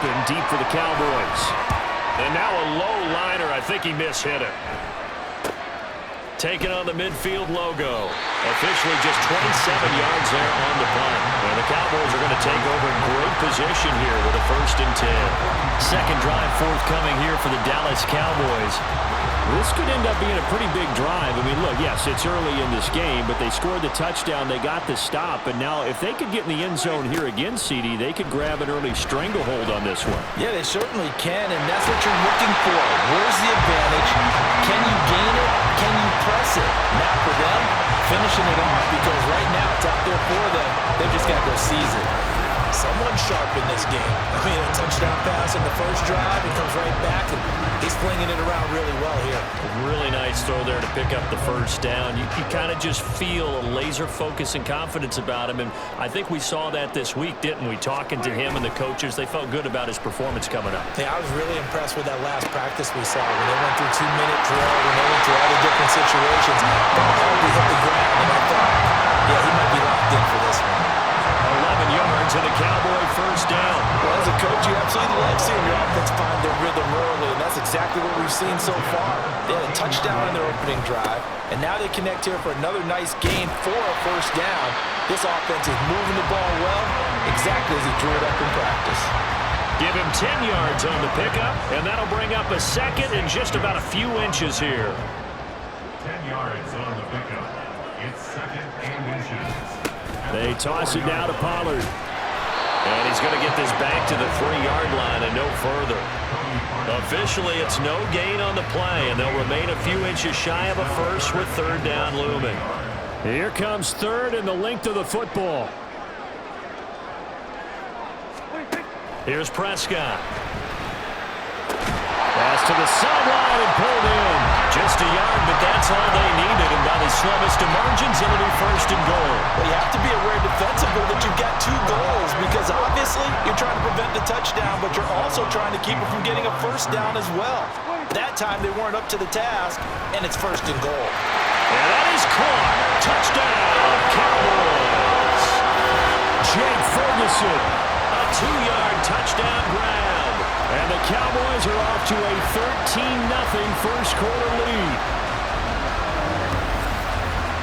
open deep for the Cowboys. And now a low liner. I think he mishit it. Taking on the midfield logo. Officially just 27 yards there on the punt. And the Cowboys are going to take over in great position here with a 1st and 10. Second drive forthcoming here for the Dallas Cowboys. This could end up being a pretty big drive. I mean, look, yes, it's early in this game, but they scored the touchdown. They got the stop. And now if they could get in the end zone here again, CD, they could grab an early stranglehold on this one. Yeah, they certainly can, and that's what you're looking for. Where's the advantage? Can you gain it? Can you press it? Now for them, finishing it off, because right now it's out there for them. They've just got to go seize it. Someone sharp in this game. I mean, a touchdown pass in the first drive, he comes right back, and he's flinging it around really well here. Really nice throw there to pick up the 1st down. You kind of just feel a laser focus and confidence about him, and I think we saw that this week, didn't we? Talking to him and the coaches, they felt good about his performance coming up. Yeah, I was really impressed with that last practice we saw when they went through 2-minute drill, when they went through all the different situations. Ball hardly hit the ground, and I thought, yeah, he might be locked in for this one. 11 yards and a Cowboy 1st down. Well, as a coach, you absolutely love seeing your offense find their rhythm early, and that's exactly what we've seen so far. They had a touchdown in their opening drive, and now they connect here for another nice gain for a 1st down. This offense is moving the ball well, exactly as he drew it up in practice. Give him 10 yards on the pickup, and that'll bring up a 2nd and just about a few inches here. 10 yards on the pickup. It's 2nd and inches. They toss it down to Pollard. And he's going to get this back to the 3-yard line and no further. Officially, it's no gain on the play, and they'll remain a few inches shy of a 1st with 3rd down looming. Here comes 3rd and the length of the football. Here's Prescott. Pass to the sideline and pulled in. Just a yard, but that's all they needed. And by the slimmest of margins, it'll be 1st and goal. Well, you have to be aware defensively that you've got 2 goals, because obviously you're trying to prevent the touchdown, but you're also trying to keep it from getting a 1st down as well. That time they weren't up to the task, and it's 1st and goal. And that is caught. Touchdown, Cowboys. Jake Ferguson, a 2-yard touchdown grab. And the Cowboys are off to a 13-0 first-quarter lead.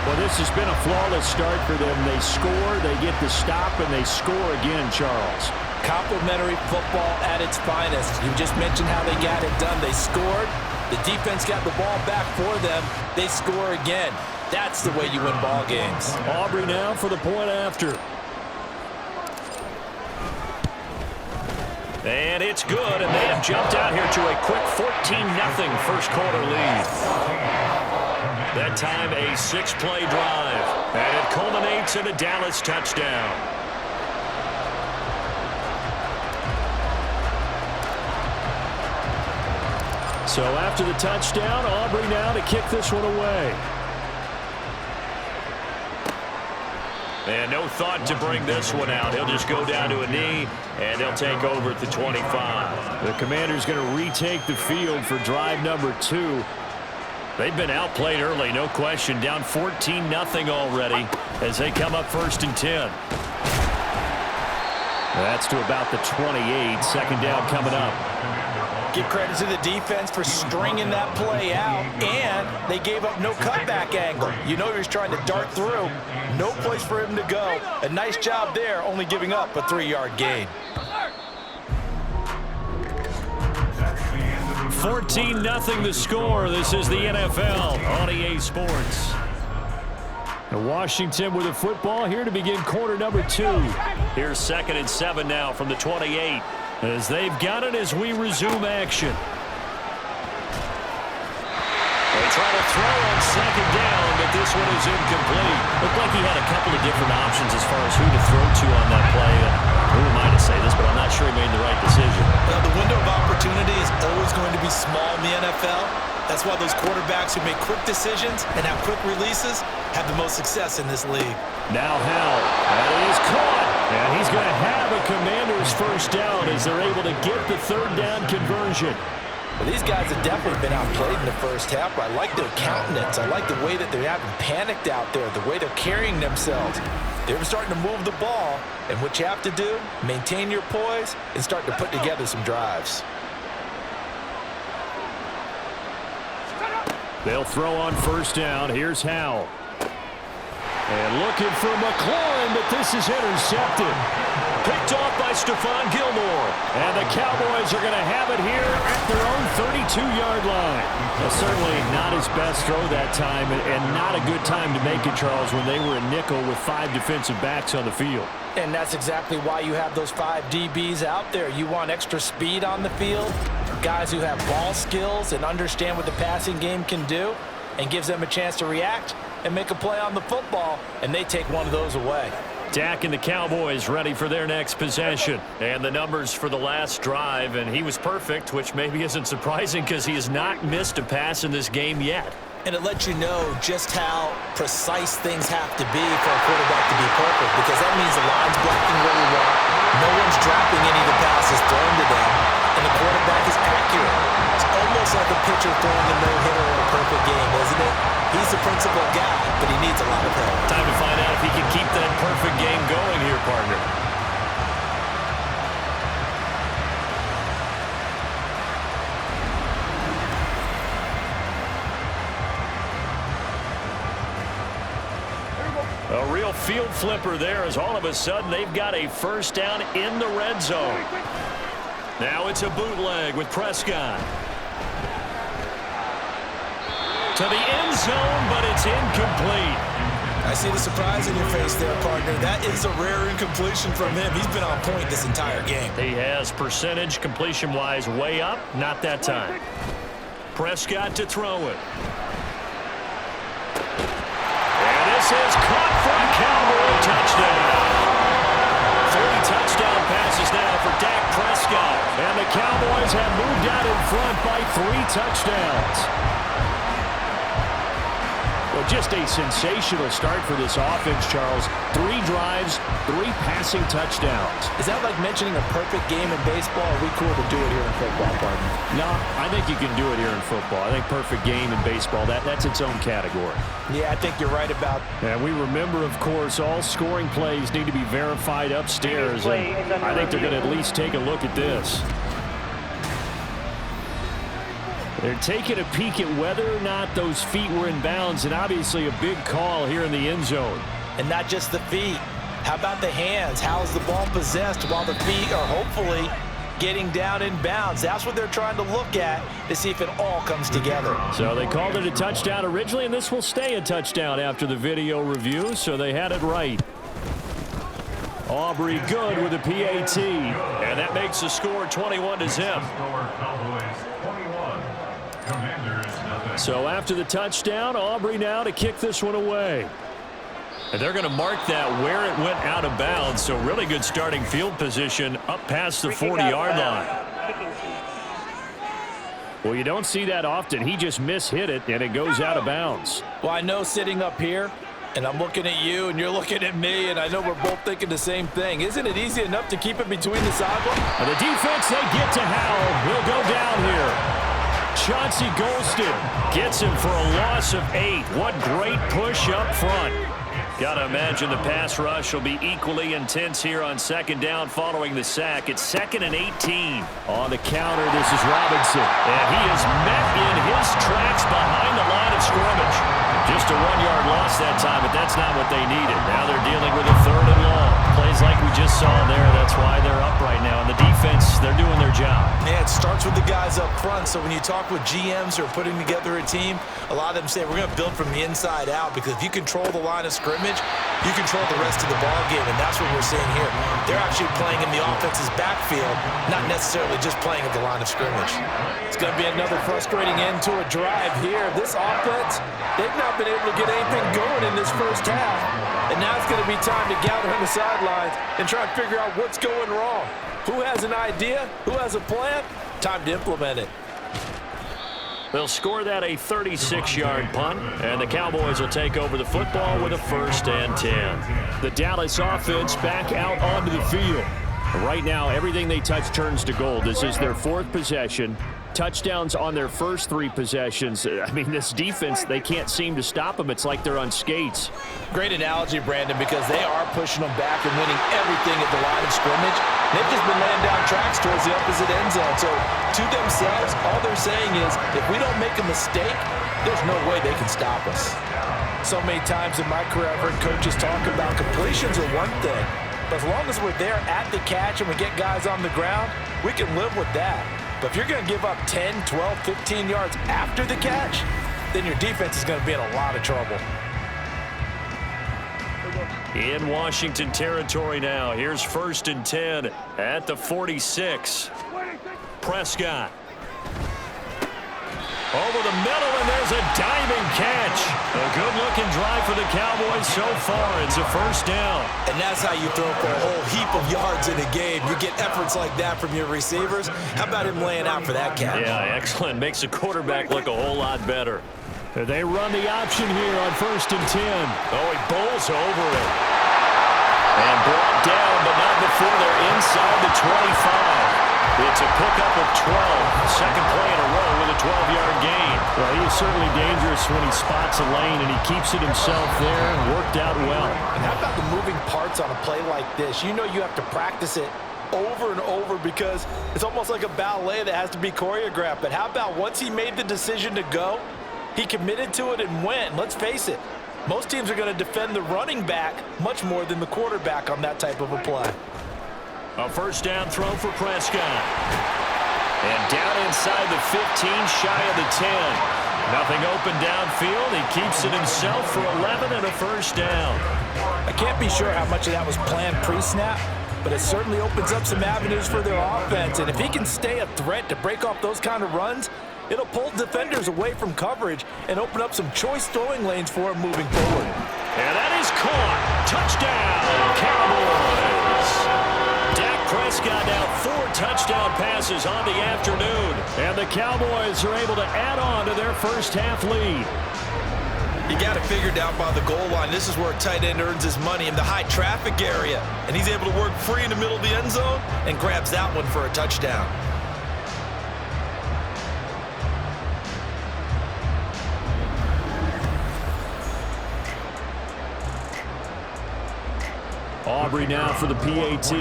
Well, this has been a flawless start for them. They score, they get the stop, and they score again, Charles. Complimentary football at its finest. You just mentioned how they got it done. They scored. The defense got the ball back for them. They score again. That's the way you win ball games. Aubrey now for the point after. And it's good, and they have jumped out here to a quick 14-0 first-quarter lead. That time a 6-play drive, and it culminates in a Dallas touchdown. So after the touchdown, Aubrey now to kick this one away. And no thought to bring this one out. He'll just go down to a knee, and they'll take over at the 25. The Commanders going to retake the field for drive number 2. They've been outplayed early, no question. Down 14-0 already as they come up 1st and 10. That's to about the 28. 2nd down coming up. Give credit to the defense for stringing that play out, and they gave up no cutback angle. You know he was trying to dart through. No place for him to go. A nice job there, only giving up a 3-yard gain. 14-0 the score. This is the NFL on EA Sports. And Washington with the football here to begin quarter number 2. Here's 2nd and 7 now from the 28. As they've got it as we resume action. They try to throw on 2nd down, but this one is incomplete. Looked like he had a couple of different options as far as who to throw to on that play. And who am I to say this, but I'm not sure he made the right decision. Well, the window of opportunity is always going to be small in the NFL. That's why those quarterbacks who make quick decisions and have quick releases have the most success in this league. Now Howell, that is caught. And he's going to have a Commander's 1st down as they're able to get the 3rd down conversion. Well, these guys have definitely been outplayed in the first half, but I like their countenance. I like the way that they haven't panicked out there, the way they're carrying themselves. They're starting to move the ball, and what you have to do, maintain your poise and start to put together some drives. They'll throw on first down. Here's Howell. And looking for McLaurin, but this is intercepted. Picked off by Stephon Gilmore. And the Cowboys are going to have it here at their own 32-yard line. Well, certainly not his best throw that time, and not a good time to make it, Charles, when they were a nickel with 5 defensive backs on the field. And that's exactly why you have those 5 DBs out there. You want extra speed on the field, guys who have ball skills and understand what the passing game can do, and gives them a chance to react and make a play on the football, and they take one of those away. Dak and the Cowboys ready for their next possession. And the numbers for the last drive, and he was perfect, which maybe isn't surprising because he has not missed a pass in this game yet. And it lets you know just how precise things have to be for a quarterback to be perfect, because that means the line's blocking really well, no one's dropping any of the passes thrown to them, and the quarterback is accurate. It's almost like a pitcher throwing a no-hitter in a perfect game, isn't it? He's the principal guy, but he needs a lot of help. Time to find out if he can keep that perfect game going here, partner. A real field flipper there, as all of a sudden they've got a first down in the red zone. Now it's a bootleg with Prescott. To the end zone, but it's incomplete. I see the surprise in your face there, partner. That is a rare incompletion from him. He's been on point this entire game. He has percentage completion-wise way up. Not that time. Prescott to throw it. And this is caught for a Cowboy touchdown. 3 touchdown passes now for Dak Prescott. And the Cowboys have moved out in front by 3 touchdowns. Well, just a sensational start for this offense, Charles. 3 drives, 3 passing touchdowns. Is that like mentioning a perfect game in baseball? Or are we cool to do it here in football, partner? No, I think you can do it here in football. I think perfect game in baseball, that's its own category. Yeah, I think you're right about. And we remember, of course, all scoring plays need to be verified upstairs. And I think they're going to at least take a look at this. They're taking a peek at whether or not those feet were in bounds, and obviously a big call here in the end zone. And not just the feet. How about the hands? How's the ball possessed while the feet are hopefully getting down in bounds? That's what they're trying to look at to see if it all comes together. So they called it a touchdown originally, and this will stay a touchdown after the video review, so they had it right. Aubrey good with a PAT, and that makes the score 21-0. So after the touchdown, Aubrey now to kick this one away. And they're going to mark that where it went out of bounds. So really good starting field position up past the 40-yard line. Well, you don't see that often. He just mishit it, and it goes out of bounds. Well, I know sitting up here, and I'm looking at you, and you're looking at me, and I know we're both thinking the same thing. Isn't it easy enough to keep it between the sidelines? And the defense, they get to Howell. He'll go down here. Chauncey Golston gets him for a loss of 8. What great push up front. Got to imagine the pass rush will be equally intense here on second down following the sack. It's 2nd and 18. On the counter, this is Robinson. And he is met in his tracks behind the line of scrimmage. Just a 1-yard loss that time, but that's not what they needed. Now they're dealing with a 3rd and long. Plays like we just saw there. That's why they're up right now. And the defense, they're doing their job. Yeah, it starts with the guys up front. So when you talk with GMs who are putting together a team, a lot of them say we're going to build from the inside out, because if you control the line of scrimmage, you control the rest of the ball game, and that's what we're seeing here. They're actually playing in the offense's backfield, not necessarily just playing at the line of scrimmage. It's going to be another frustrating end to a drive here. This offense, they've not been able to get anything going in this first half, and now it's going to be time to gather on the sidelines and try and figure out what's going wrong. Who has an idea? Who has a plan? Time to implement it. They'll score that a 36-yard punt, and the Cowboys will take over the football with a 1st and 10. The Dallas offense back out onto the field. Right now, everything they touch turns to gold. This is their 4th possession. Touchdowns on their first 3 possessions. I mean, this defense, they can't seem to stop them. It's like they're on skates. Great analogy, Brandon, because they are pushing them back and winning everything at the line of scrimmage. They've just been laying down tracks towards the opposite end zone. So to themselves, all they're saying is, if we don't make a mistake, there's no way they can stop us. So many times in my career, I've heard coaches talk about completions are one thing, but as long as we're there at the catch and we get guys on the ground, we can live with that. But if you're going to give up 10, 12, 15 yards after the catch, then your defense is going to be in a lot of trouble. In Washington territory now. Here's 1st and 10 at the 46. Prescott. Over the middle, and there's a diving catch. A good-looking drive for the Cowboys so far. It's a 1st down. And that's how you throw for a whole heap of yards in a game. You get efforts like that from your receivers. How about him laying out for that catch? Yeah, excellent. Makes the quarterback look a whole lot better. They run the option here on 1st and 10. Oh, he bowls over it. And brought down, but not before they're inside the 25. It's a pickup of 12. Second play in a row with a 12-yard gain. Well, he is certainly dangerous when he spots a lane, and he keeps it himself there. Worked out well. And how about the moving parts on a play like this? You know you have to practice it over and over because it's almost like a ballet that has to be choreographed. But how about once he made the decision to go, he committed to it and went. Let's face it, most teams are going to defend the running back much more than the quarterback on that type of a play. A 1st down throw for Prescott. And down inside the 15, shy of the 10. Nothing open downfield. He keeps it himself for 11 and a 1st down. I can't be sure how much of that was planned pre-snap, but it certainly opens up some avenues for their offense. And if he can stay a threat to break off those kind of runs, it'll pull defenders away from coverage and open up some choice throwing lanes for him moving forward. And that is caught. Touchdown, Cowboys. Dak Prescott now 4 touchdown passes on the afternoon. And the Cowboys are able to add on to their first half lead. You got it figured out by the goal line. This is where a tight end earns his money in the high traffic area. And he's able to work free in the middle of the end zone and grabs that one for a touchdown. Aubrey now for the PAT.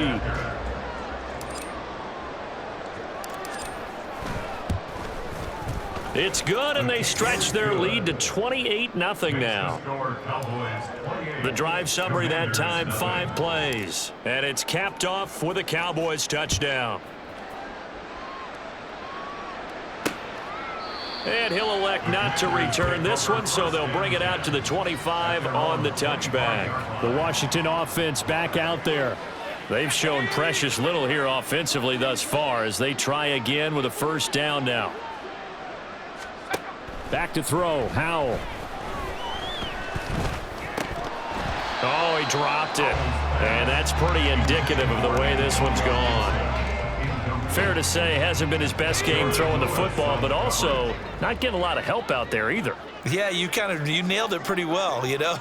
It's good, and they stretch their lead to 28-0 now. The drive summary that time, 5 plays. And it's capped off with a Cowboys touchdown. And he'll elect not to return this one, so they'll bring it out to the 25 on the touchback. The Washington offense back out there. They've shown precious little here offensively thus far as they try again with a 1st down now. Back to throw, Howell. Oh, he dropped it. And that's pretty indicative of the way this one's gone. Fair to say, hasn't been his best game throwing the football, but also not getting a lot of help out there either. Yeah, you nailed it pretty well, you know.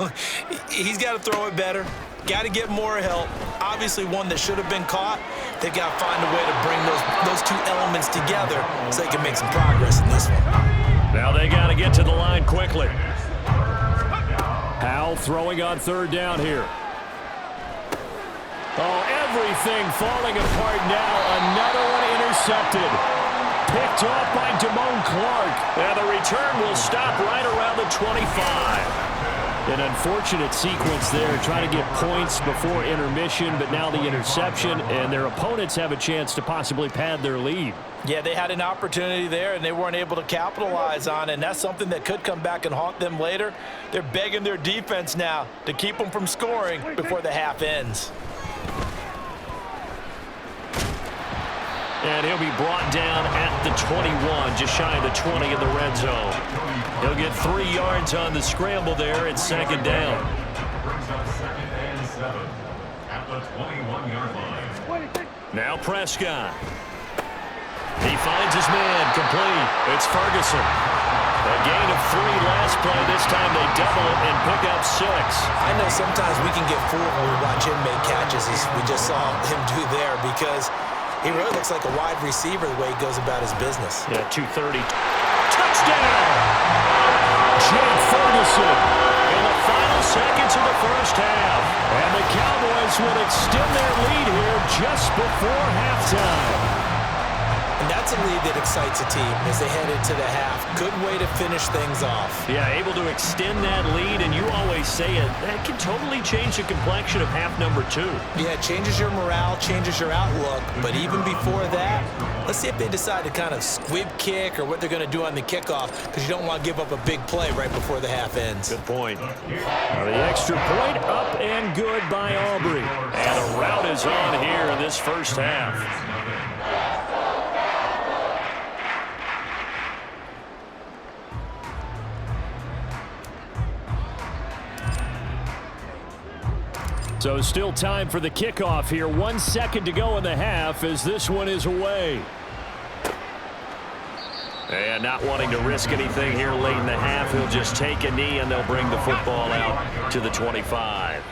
He's got to throw it better. Got to get more help. Obviously one that should have been caught. They've got to find a way to bring those 2 elements together so they can make some progress in this one. Now they got to get to the line quickly. Howell throwing on 3rd down here. Oh, everything falling apart now. Another one intercepted. Picked off by Damone Clark. And the return will stop right around the 25. An unfortunate sequence there, trying to get points before intermission, but now the interception, and their opponents have a chance to possibly pad their lead. Yeah, they had an opportunity there, and they weren't able to capitalize on it, and that's something that could come back and haunt them later. They're begging their defense now to keep them from scoring before the half ends. And he'll be brought down at the 21, just shy of the 20 in the red zone. He'll get 3 yards on the scramble there. It's 2nd down. Brings up 2nd and 7 at the 21-yard line. Now Prescott. He finds his man complete. It's Ferguson. A gain of 3 last play. This time they double it and pick up 6. I know sometimes we can get fooled when we watch him make catches, as we just saw him do there, because he really looks like a wide receiver the way he goes about his business. Yeah, 230. Touchdown! Jake Ferguson in the final seconds of the first half. And the Cowboys will extend their lead here just before halftime. And that's a lead that excites a team as they head into the half. Good way to finish things off. Yeah, able to extend that lead, and you always say it, that can totally change the complexion of half number 2. Yeah, it changes your morale, changes your outlook. But even before that, let's see if they decide to kind of squib kick or what they're going to do on the kickoff, because you don't want to give up a big play right before the half ends. Good point. The extra point up and good by Aubrey. And a rout is on here in this first half. So still time for the kickoff here. 1 second to go in the half as this one is away. And not wanting to risk anything here late in the half, he'll just take a knee and they'll bring the football out to the 25.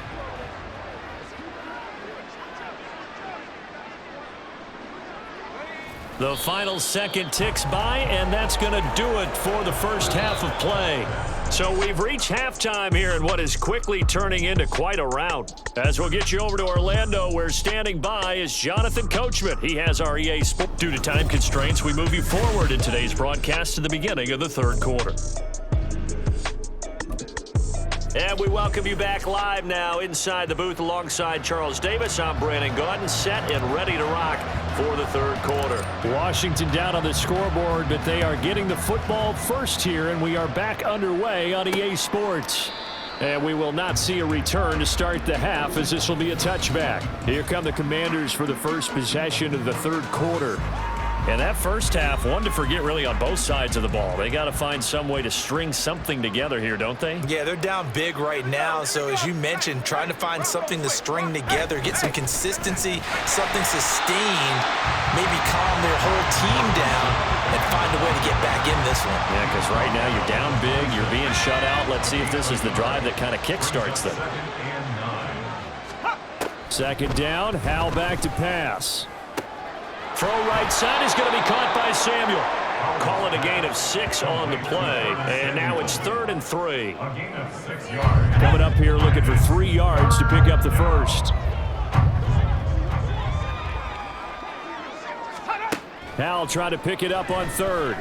The final second ticks by, and that's going to do it for the first half of play. So we've reached halftime here in what is quickly turning into quite a rout. As we'll get you over to Orlando, where standing by is Jonathan Coachman. He has our EA Sports. Due to time constraints, we move you forward in today's broadcast to the beginning of the third quarter. And we welcome you back live now inside the booth alongside Charles Davis. I'm Brandon Gaudin, set and ready to rock for the third quarter. Washington down on the scoreboard, but they are getting the football first here, and we are back underway on EA Sports. And we will not see a return to start the half, as this will be a touchback. Here come the Commanders for the first possession of the third quarter. And that first half, one to forget really on both sides of the ball. They got to find some way to string something together here, don't they? Yeah, they're down big right now. So as you mentioned, trying to find something to string together, get some consistency, something sustained, maybe calm their whole team down and find a way to get back in this one. Yeah, because right now you're down big, you're being shut out. Let's see if this is the drive that kind of kickstarts them. Second down, Howell back to pass. Throw right side is going to be caught by Samuel. Call it a gain of 6 on the play. And now it's 3rd and 3. Coming up here looking for 3 yards to pick up the first. Howell trying to pick it up on 3rd.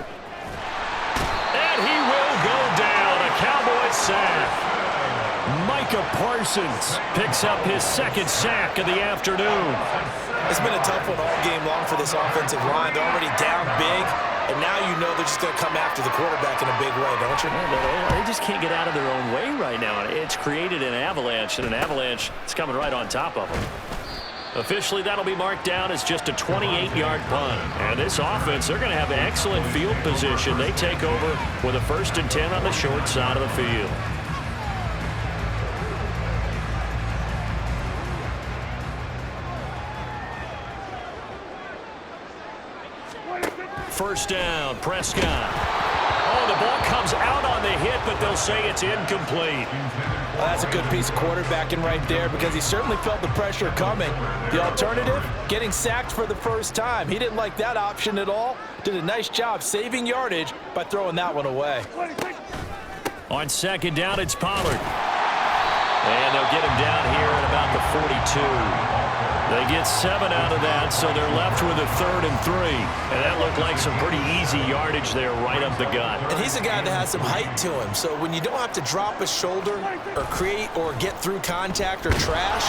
And he will go down. A Cowboys sack. Micah Parsons picks up his 2nd sack of the afternoon. It's been a tough one all game long for this offensive line. They're already down big, and now you know they're just going to come after the quarterback in a big way, don't you? Yeah, they just can't get out of their own way right now. It's created an avalanche, and an avalanche is coming right on top of them. Officially, that'll be marked down as just a 28-yard punt. And this offense, they're going to have excellent field position. They take over with a 1st and 10 on the short side of the field. First down, Prescott. Oh, the ball comes out on the hit, but they'll say it's incomplete. Well, that's a good piece of quarterbacking right there, because he certainly felt the pressure coming. The alternative, getting sacked for the first time. He didn't like that option at all. Did a nice job saving yardage by throwing that one away. On second down, it's Pollard. And they'll get him down here at about the 42. They get 7 out of that, so they're left with a 3rd and 3. And that looked like some pretty easy yardage there right up the gut. And he's a guy that has some height to him, so when you don't have to drop a shoulder or create or get through contact or trash.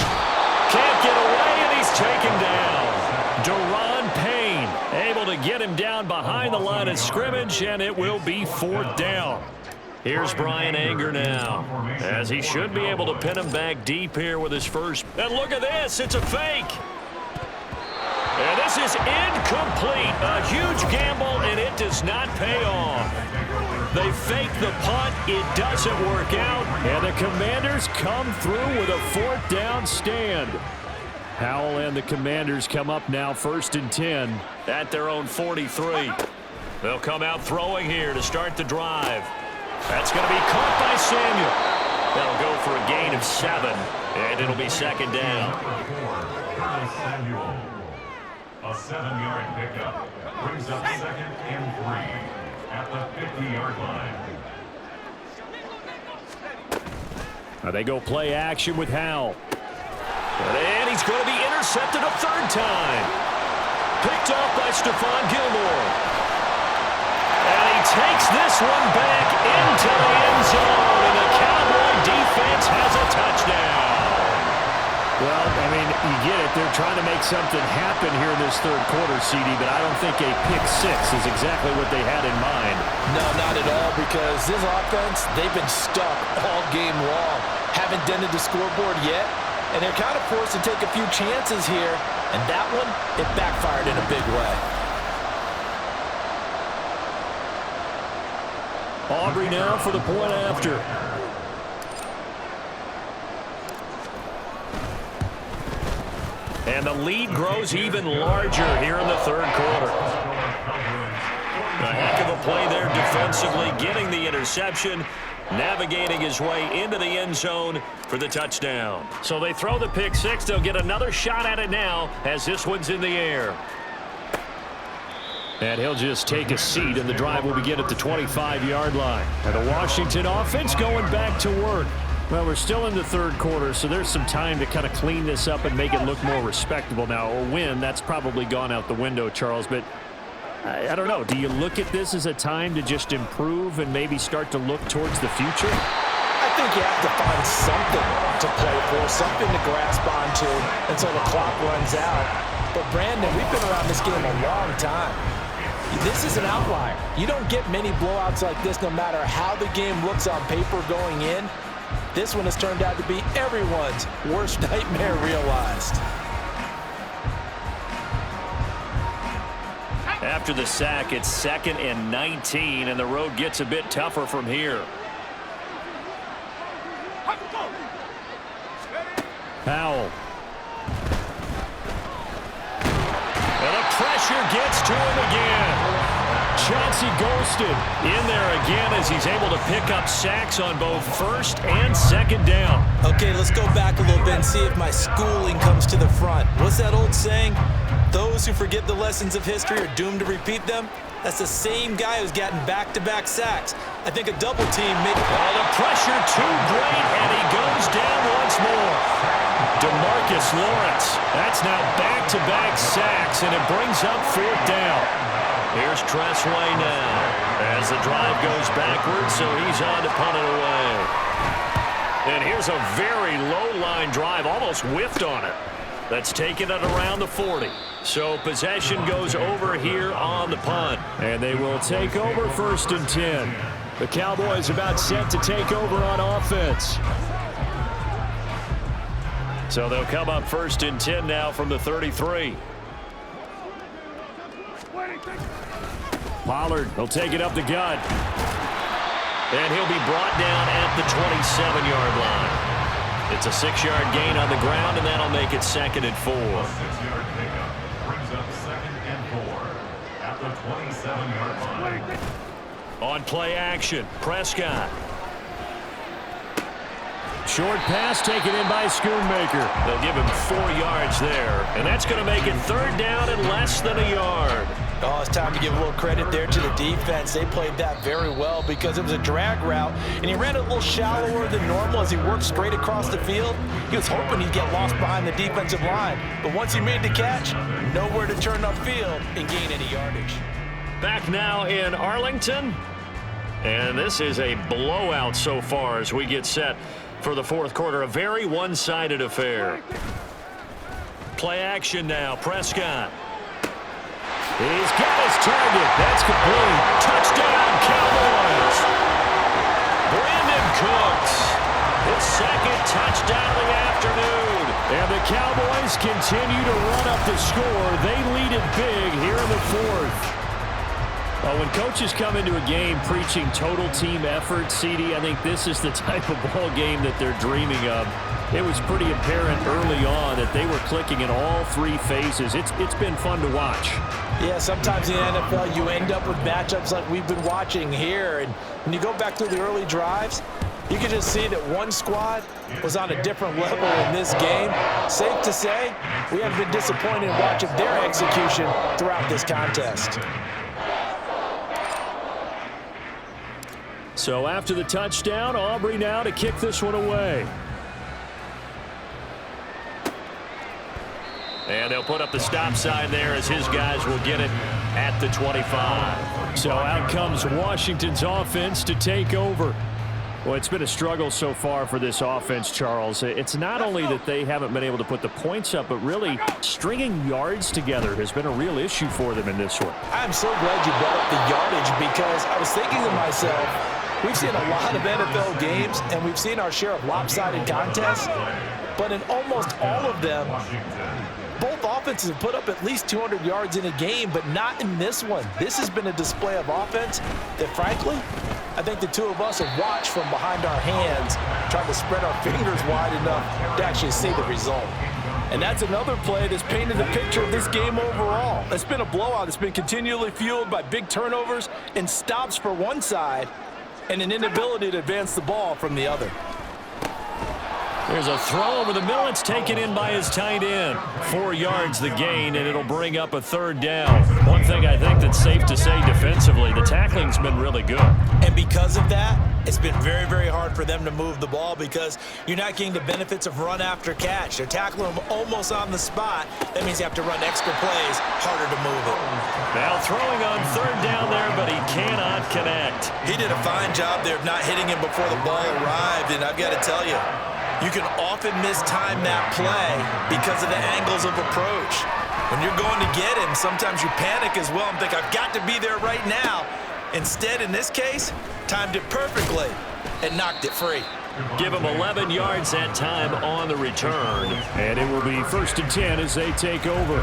Can't get away, and he's taken down. Daron Payne able to get him down behind the line of scrimmage, and it will be 4th down. Here's Brian Anger now, as he should be able to pin him back deep here with his first. And look at this, it's a fake. And this is incomplete. A huge gamble, and it does not pay off. They fake the punt, it doesn't work out, and the Commanders come through with a 4th down stand. Howell and the Commanders come up now 1st and 10 at their own 43. They'll come out throwing here to start the drive. That's going to be caught by Samuel. That'll go for a gain of 7, and it'll be second down. Curtis Samuel. A 7-yard pickup brings up second and 3 at the 50-yard line. Now they go play action with Howell. And he's going to be intercepted a third time. Picked off by Stephon Gilmore. And he takes this one back into the end zone, and the Cowboy defense has a touchdown. Well, I mean, you get it. They're trying to make something happen here in this third quarter, CD, but I don't think a pick six is exactly what they had in mind. No, not at all, because this offense, they've been stuck all game long. Haven't dented the scoreboard yet, and they're kind of forced to take a few chances here, and that one, it backfired in a big way. Aubrey now for the point after. And the lead grows even larger here in the third quarter. A heck of a play there defensively, getting the interception, navigating his way into the end zone for the touchdown. So they throw the pick six. They'll get another shot at it now as this one's in the air. And he'll just take a seat, and the drive will begin at the 25-yard line. And the Washington offense going back to work. Well, we're still in the third quarter, so there's some time to kind of clean this up and make it look more respectable now. A win, that's probably gone out the window, Charles, but I don't know. Do you look at this as a time to just improve and maybe start to look towards the future? I think you have to find something to play for, something to grasp onto until the clock runs out. But, Brandon, we've been around this game a long time. This is an outlier. You don't get many blowouts like this no matter how the game looks on paper going in. This one has turned out to be everyone's worst nightmare realized. After the sack, it's 2nd and 19, and the road gets a bit tougher from here. Howell. And the pressure gets to him again. Chauncey Golston in there again as he's able to pick up sacks on both first and second down. Okay, let's go back a little bit and see if my schooling comes to the front. What's that old saying? Those who forget the lessons of history are doomed to repeat them. That's the same guy who's gotten back-to-back sacks. I think a double team may... Oh, the pressure too great, and he goes down once more. DeMarcus Lawrence. That's now back-to-back sacks, and it brings up 4th down. Here's Tressway now as the drive goes backwards, so he's on to punt it away. And here's a very low-line drive, almost whiffed on it. That's taken it around the 40. So possession goes over here on the punt. And they will take over 1st and 10. The Cowboys about set to take over on offense. So they'll come up 1st and 10 now from the 33. Pollard will take it up the gut. And he'll be brought down at the 27-yard line. It's a 6-yard gain on the ground, and that'll make it 2nd and 4. A 6-yard pickup brings up 2nd and 4 at the 27-yard line. On play action, Prescott. Short pass taken in by Schoonmaker. They'll give him 4 yards there, and that's going to make it 3rd down and less than a yard. Oh, it's time to give a little credit there to the defense. They played that very well because it was a drag route, and he ran it a little shallower than normal as he worked straight across the field. He was hoping he'd get lost behind the defensive line, but once he made the catch, nowhere to turn upfield and gain any yardage. Back now in Arlington, and this is a blowout so far as we get set for the 4th quarter. A very one-sided affair. Play action now, Prescott. He's got his target. That's complete. Touchdown, Cowboys. Brandon Cooks. His 2nd touchdown of the afternoon. And the Cowboys continue to run up the score. They lead it big here in the 4th. Well, when coaches come into a game preaching total team effort, CD, I think this is the type of ball game that they're dreaming of. It was pretty apparent early on that they were clicking in all three phases. It's been fun to watch. Yeah, sometimes in the NFL you end up with matchups like we've been watching here. And when you go back through the early drives, you can just see that one squad was on a different level in this game. Safe to say, we have been disappointed in watching their execution throughout this contest. So after the touchdown, Aubrey now to kick this one away. And they'll put up the stop sign there as his guys will get it at the 25. So out comes Washington's offense to take over. Well, it's been a struggle so far for this offense, Charles. It's not only that they haven't been able to put the points up, but really stringing yards together has been a real issue for them in this one. I'm so glad you brought up the yardage because I was thinking to myself, we've seen a lot of NFL games and we've seen our share of lopsided contests, but in almost all of them, both offenses have put up at least 200 yards in a game, but not in this one. This has been a display of offense that, frankly, I think the two of us have watched from behind our hands, trying to spread our fingers wide enough to actually see the result. And that's another play that's painted the picture of this game overall. It's been a blowout. It's been continually fueled by big turnovers and stops for one side and an inability to advance the ball from the other. There's a throw over the middle. It's taken in by his tight end. 4 yards the gain, and it'll bring up a third down. One thing I think that's safe to say defensively, the tackling's been really good. And because of that, it's been very, very hard for them to move the ball because you're not getting the benefits of run after catch. They're tackling them almost on the spot. That means you have to run extra plays, harder to move it. Now throwing on third down there, but he cannot connect. He did a fine job there of not hitting him before the ball arrived, and I've got to tell you, you can often mistime that play because of the angles of approach. When you're going to get him, sometimes you panic as well and think, I've got to be there right now. Instead, in this case, timed it perfectly and knocked it free. Give him 11 yards that time on the return. And it will be 1st and 10 as they take over.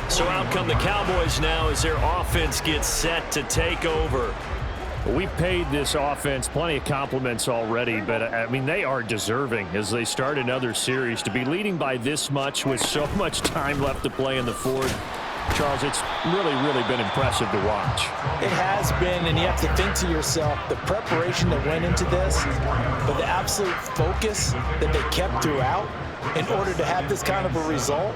So out come the Cowboys now as their offense gets set to take over. We've paid this offense plenty of compliments already, but, I mean, they are deserving as they start another series. To be leading by this much with so much time left to play in the fourth, Charles, it's really, really been impressive to watch. It has been, and you have to think to yourself, the preparation that went into this, but the absolute focus that they kept throughout in order to have this kind of a result,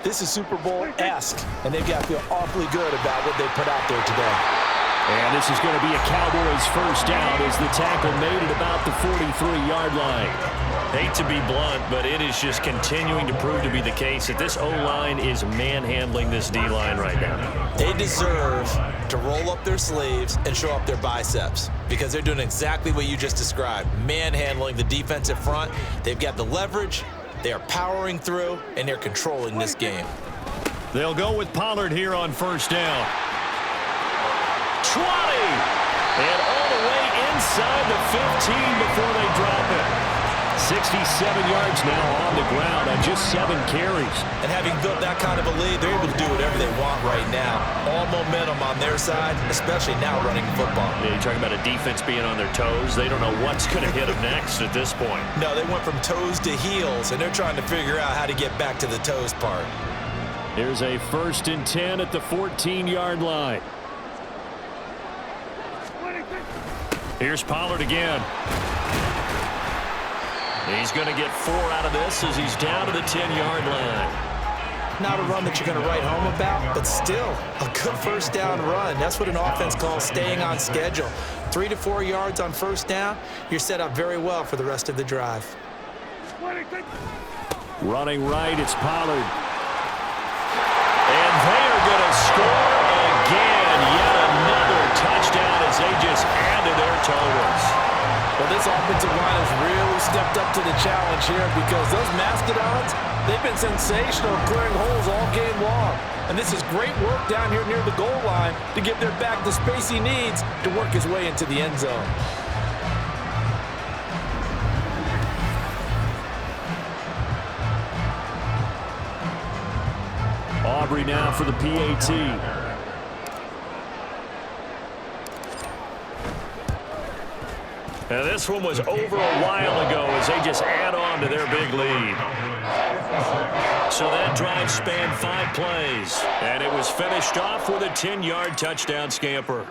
this is Super Bowl-esque, and they've got to feel awfully good about what they put out there today. And this is going to be a Cowboys first down as the tackle made at about the 43-yard line. Hate to be blunt, but it is just continuing to prove to be the case that this O-line is manhandling this D-line right now. They deserve to roll up their sleeves and show up their biceps because they're doing exactly what you just described, manhandling the defensive front. They've got the leverage, they are powering through, and they're controlling this game. They'll go with Pollard here on first down. 20, and all the way inside the 15 before they drop it. 67 yards now on the ground on just 7 carries. And having built that kind of a lead, they're able to do whatever they want right now. All momentum on their side, especially now running football. Yeah, you're talking about a defense being on their toes. They don't know what's going to hit them next at this point. No, they went from toes to heels, and they're trying to figure out how to get back to the toes part. Here's a 1st and 10 at the 14-yard line. Here's Pollard again. He's going to get 4 out of this as he's down to the 10-yard line. Not a run that you're going to write home about, but still a good first down run. That's what an offense calls staying on schedule. 3 to 4 yards on first down, you're set up very well for the rest of the drive. Running right, it's Pollard. And they are going to score again. Yet another touchdown as they just add to their totals. Well, this offensive line has really stepped up to the challenge here because those Mastodons, they've been sensational clearing holes all game long. And this is great work down here near the goal line to give their back the space he needs to work his way into the end zone. Aubrey now for the PAT. And this one was over a while ago as they just add on to their big lead. So that drive spanned 5 plays, and it was finished off with a 10-yard touchdown scamper.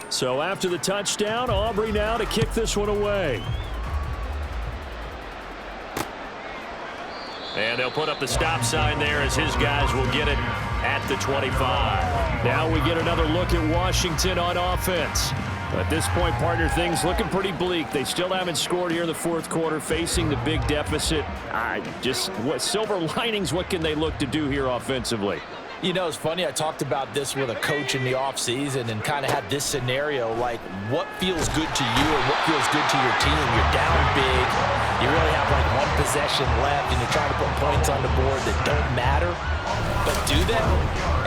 So after the touchdown, Aubrey now to kick this one away. And they'll put up the stop sign there as his guys will get it at the 25. Now we get another look at Washington on offense. At this point, partner, things looking pretty bleak. They still haven't scored here in the fourth quarter, facing the big deficit. What silver linings, what can they look to do here offensively? You know, it's funny, I talked about this with a coach in the offseason and kind of had this scenario, like what feels good to you and what feels good to your team. You're down big, you really have like one possession left, and you're trying to put points on the board that don't matter. But do they?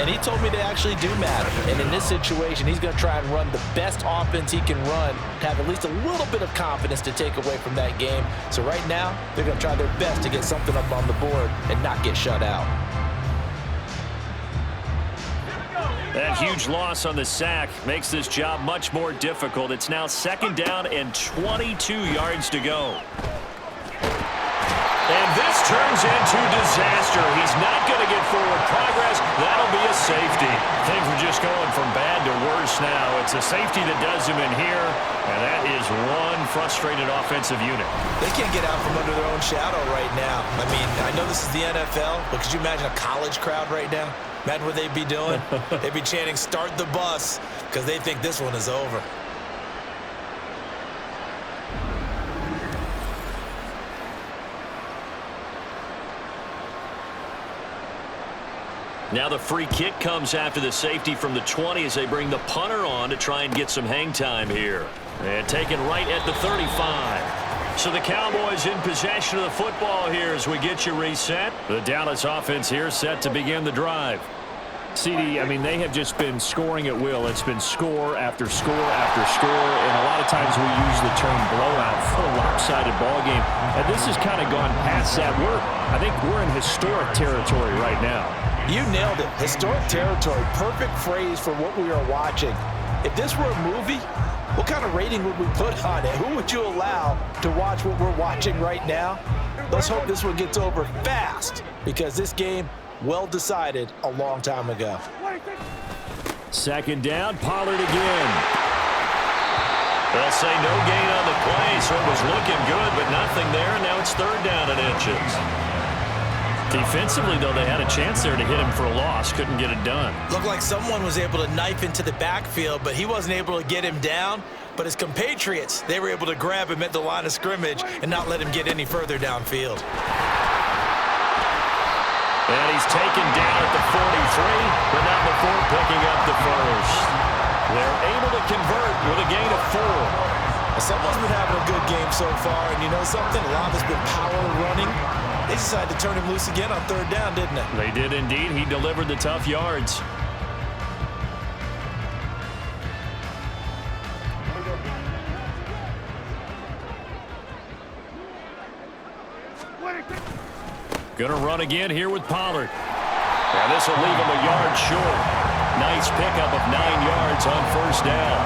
And he told me they actually do matter. And in this situation, he's going to try and run the best offense he can run to have at least a little bit of confidence to take away from that game. So right now, they're going to try their best to get something up on the board and not get shut out. That huge loss on the sack makes this job much more difficult. It's now 2nd down and 22 yards to go. And this turns into disaster. He's not going to get forward progress. That'll be a safety. Things are just going from bad to worse now. It's a safety that does him in here, and that is one frustrated offensive unit. They can't get out from under their own shadow right now. I mean, I know this is the NFL, but could you imagine a college crowd right now? Imagine what they'd be doing. They'd be chanting, "Start the bus," because they think this one is over. Now the free kick comes after the safety from the 20 as they bring the punter on to try and get some hang time here. And taken right at the 35. So the Cowboys in possession of the football here as we get you reset. The Dallas offense here set to begin the drive. CD, I mean, they have just been scoring at will. It's been score after score after score, and a lot of times we use the term blowout for a lopsided ball game. And this has kind of gone past that. I think we're in historic territory right now. You nailed it. Historic territory. Perfect phrase for what we are watching. If this were a movie, what kind of rating would we put on it? Who would you allow to watch what we're watching right now? Let's hope this one gets over fast, because this game, well decided a long time ago. 2nd down, Pollard again. They'll say no gain on the play, so it was looking good, but nothing there. Now it's 3rd down and inches. Defensively, though, they had a chance there to hit him for a loss. Couldn't get it done. Looked like someone was able to knife into the backfield, but he wasn't able to get him down. But his compatriots, they were able to grab him at the line of scrimmage and not let him get any further downfield. And he's taken down at the 43, but not before picking up the first. They're able to convert with a gain of 4. Someone's been having a good game so far, and you know something? A lot of it's been power running. They decided to turn him loose again on 3rd down, didn't they? They did indeed. He delivered the tough yards. Gonna run again here with Pollard. And this will leave him a yard short. Nice pickup of 9 yards on 1st down.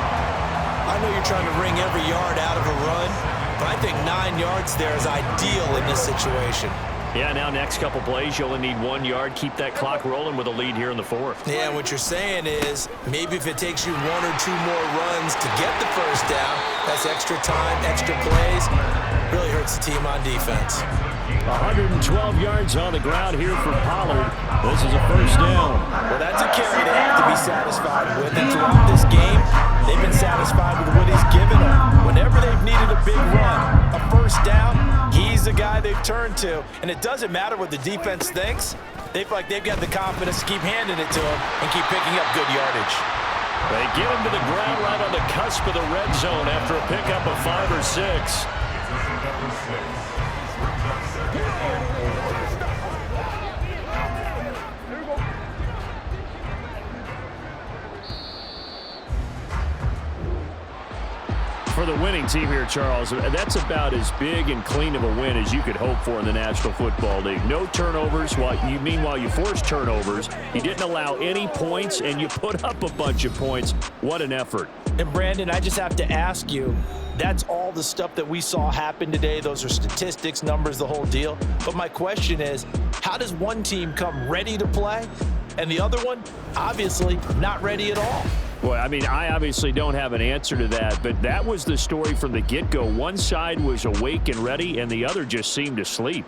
I know you're trying to wring every yard out of a run, but I think 9 yards there is ideal in this situation. Yeah, now next couple plays, you only need 1 yard. Keep that clock rolling with a lead here in the 4th. Yeah, what you're saying is maybe if it takes you 1 or 2 more runs to get the 1st down, that's extra time, extra plays. Really hurts the team on defense. 112 yards on the ground here for Pollard. This is a 1st down. Well, that's a carry they have to be satisfied with. And throughout this game, they've been satisfied with what he's given them. Whenever they've needed a big run, a 1st down, he's the guy they've turned to. And it doesn't matter what the defense thinks. They feel like they've got the confidence to keep handing it to him and keep picking up good yardage. They get him to the ground right on the cusp of the red zone after a pickup of 5 or 6. For the winning team here, Charles, that's about as big and clean of a win as you could hope for in the National Football League. No turnovers. Meanwhile, you forced turnovers. You didn't allow any points, and you put up a bunch of points. What an effort. And, Brandon, I just have to ask you, that's all the stuff that we saw happen today. Those are statistics, numbers, the whole deal. But my question is, how does one team come ready to play, and the other one, obviously, not ready at all? Well, I mean, I obviously don't have an answer to that, but that was the story from the get-go. One side was awake and ready, and the other just seemed to sleep.